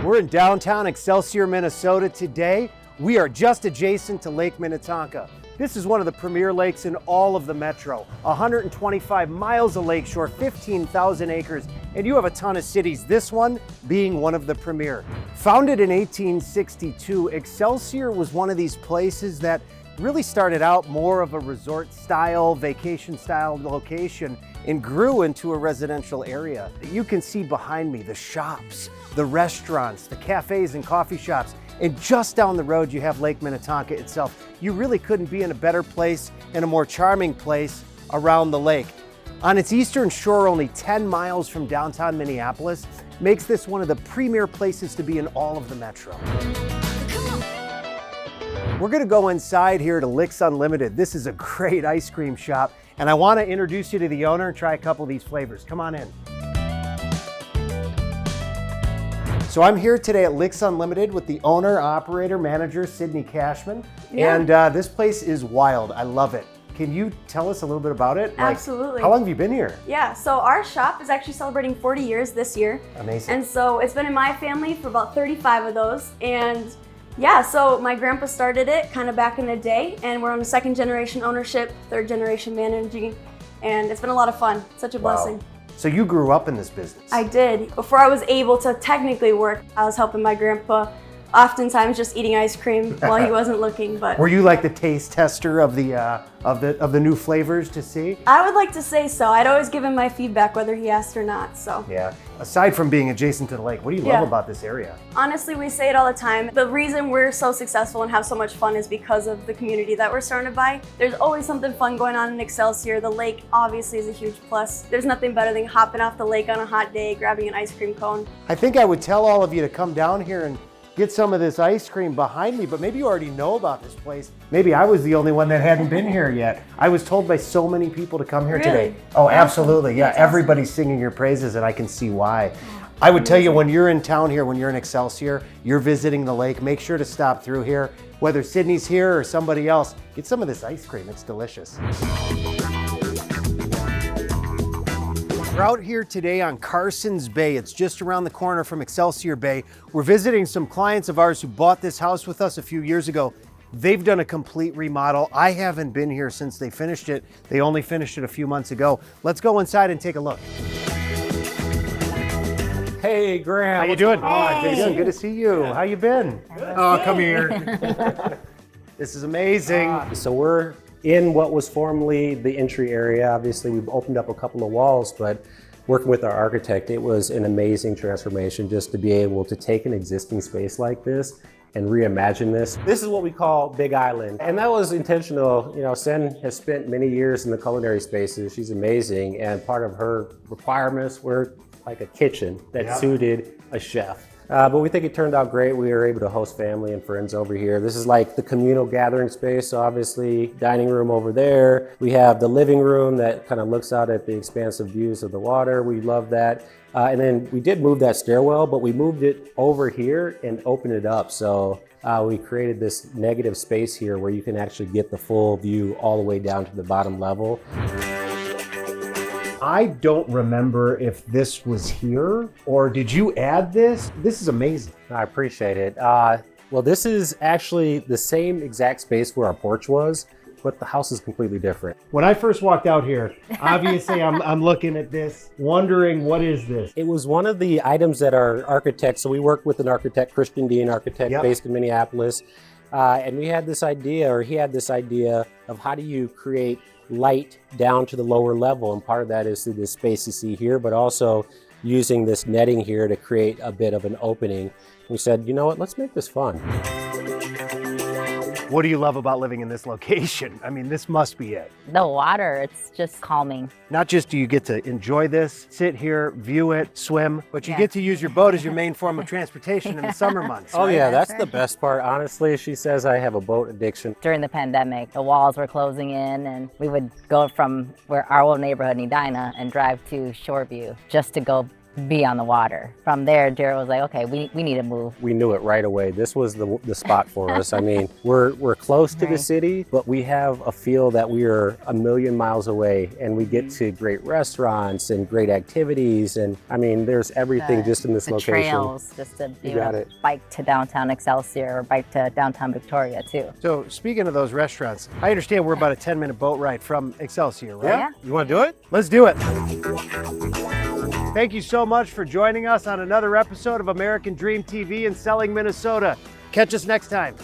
We're in downtown Excelsior, Minnesota today. We are just adjacent to Lake Minnetonka. This is one of the premier lakes in all of the metro. 125 miles of lakeshore, 15,000 acres, and you have a ton of cities, this one being one of the premier. Founded in 1862, Excelsior was one of these places that really started out more of a resort style, vacation style location and grew into a residential area. You can see behind me the shops, the restaurants, the cafes and coffee shops, and just down the road you have Lake Minnetonka itself. You really couldn't be in a better place and a more charming place around the lake. On its eastern shore, only 10 miles from downtown Minneapolis, makes this one of the premier places to be in all of the metro. We're gonna go inside here to Licks Unlimited. This is a great ice cream shop, and I wanna introduce you to the owner and try a couple of these flavors. Come on in. So I'm here today at Licks Unlimited with the owner, operator, manager, Sydney Cashman. Yeah. And this place is wild, I love it. Can you tell us a little bit about it? Absolutely. How long have you been here? Yeah, so our shop is actually celebrating 40 years this year. Amazing. And so it's been in my family for about 35 of those. And yeah, so my grandpa started it kind of back in the day, and we're on the second generation ownership, third generation managing, and it's been a lot of fun. Such a blessing. So you grew up in this business? I did. Before I was able to technically work, I was helping my grandpa, oftentimes just eating ice cream while he wasn't looking. But were you like the taste tester of the new flavors to see? I would like to say so. I'd always give him my feedback whether he asked or not. So yeah. Aside from being adjacent to the lake, what do you love about this area? Honestly, we say it all the time. The reason we're so successful and have so much fun is because of the community that we're surrounded by. There's always something fun going on in Excelsior. The lake obviously is a huge plus. There's nothing better than hopping off the lake on a hot day, grabbing an ice cream cone. I think I would tell all of you to come down here and get some of this ice cream behind me, but maybe you already know about this place. Maybe I was the only one that hadn't been here yet. I was told by so many people to come here today. Oh, absolutely. Yeah, everybody's singing your praises and I can see why. I would tell you, when you're in town here, when you're in Excelsior, you're visiting the lake, make sure to stop through here. Whether Sydney's here or somebody else, get some of this ice cream. It's delicious. We're out here today on Carson's Bay. It's just around the corner from Excelsior Bay. We're visiting some clients of ours who bought this house with us a few years ago. They've done a complete remodel. I haven't been here since they finished it. They only finished it a few months ago. Let's go inside and take a look. Hey, Graham. How you doing? Hey. Good to see you. How you been? Oh, come here. This is amazing. So we're in what was formerly the entry area. Obviously, we've opened up a couple of walls, but working with our architect, it was an amazing transformation just to be able to take an existing space like this and reimagine this. This is what we call Big Island. And that was intentional. You know, Sen has spent many years in the culinary spaces. She's amazing. And part of her requirements were like a kitchen that suited a chef. But we think it turned out great. We were able to host family and friends over here. This is like the communal gathering space. So obviously, dining room over there. We have the living room that kind of looks out at the expansive views of the water. We love that. And then we did move that stairwell, but we moved it over here and opened it up. So we created this negative space here where you can actually get the full view all the way down to the bottom level. I don't remember if this was here or did you add this? This is amazing. I appreciate it. Well, this is actually the same exact space where our porch was, but the house is completely different. When I first walked out here, obviously I'm looking at this, wondering what is this? It was one of the items that our architect, so we worked with an architect, Christian Dean architect based in Minneapolis, and we had this idea, or he had this idea of how do you create light down to the lower level, and part of that is through this space you see here, but also using this netting here to create a bit of an opening. We said, you know what, let's make this fun. What do you love about living in this location? I mean, this must be it. The water, it's just calming. Not just do you get to enjoy this, sit here, view it, swim, but you get to use your boat as your main form of transportation in the summer months. Oh right? yeah, that's the best part. Honestly, she says I have a boat addiction. During the pandemic, the walls were closing in and we would go from our old neighborhood in Edina and drive to Shoreview just to go be on the water. From there, Jared was like, okay, we need to move. We knew it right away. This was the spot for us. I mean, we're close to the city, but we have a feel that we are a million miles away, and we get to great restaurants and great activities. And I mean, there's everything just in this the location. Trails, just to be You got able it. to bike to downtown Excelsior or bike to downtown Victoria too. So speaking of those restaurants, I understand we're about a 10-minute boat ride from Excelsior, right? Yeah. You want to do it? Let's do it. Thank you so much for joining us on another episode of American Dream TV in Selling, Minnesota. Catch us next time.